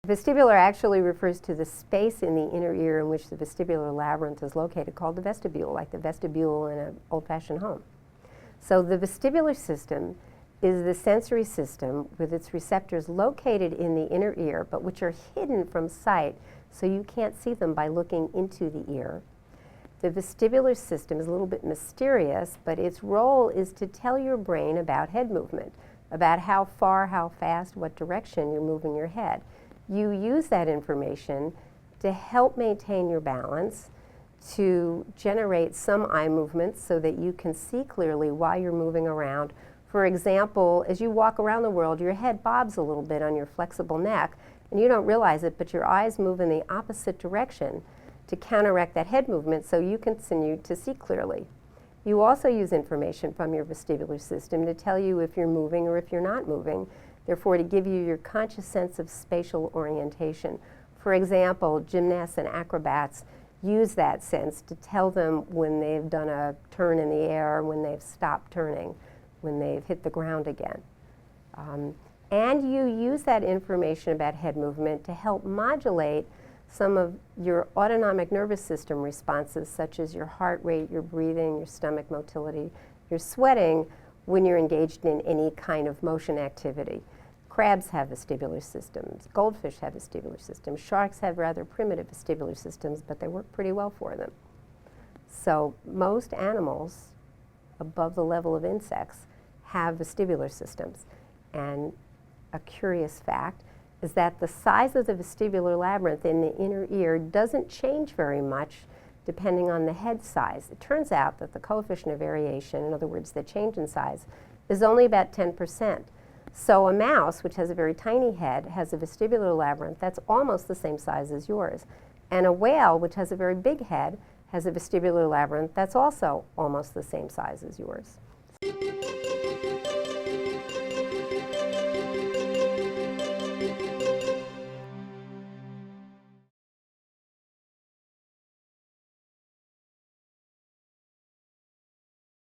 Vestibular actually refers to the space in the inner ear in which the vestibular labyrinth is located, called the vestibule, like the vestibule in an old-fashioned home. So the vestibular system is the sensory system with its receptors located in the inner ear, but which are hidden from sight, so you can't see them by looking into the ear. The vestibular system is a little bit mysterious, but its role is to tell your brain about head movement, about how far, how fast, what direction you're moving your head. You use that information to help maintain your balance, to generate some eye movements so that you can see clearly while you're moving around. For example, as you walk around the world, your head bobs a little bit on your flexible neck, and you don't realize it, but your eyes move in the opposite direction to counteract that head movement so you continue to see clearly. You also use information from your vestibular system to tell you if you're moving or if you're not moving, therefore to give you your conscious sense of spatial orientation. For example, gymnasts and acrobats use that sense to tell them when they've done a turn in the air, when they've stopped turning, when they've hit the ground again. And you use that information about head movement to help modulate some of your autonomic nervous system responses, such as your heart rate, your breathing, your stomach motility, your sweating, when you're engaged in any kind of motion activity. Crabs have vestibular systems. Goldfish have vestibular systems. Sharks have rather primitive vestibular systems, but they work pretty well for them. So most animals, above the level of insects, have vestibular systems. And a curious fact is that the size of the vestibular labyrinth in the inner ear doesn't change very much depending on the head size. It turns out that the coefficient of variation, in other words, the change in size, is only about 10%. So a mouse, which has a very tiny head, has a vestibular labyrinth that's almost the same size as yours. And a whale, which has a very big head, has a vestibular labyrinth that's also almost the same size as yours.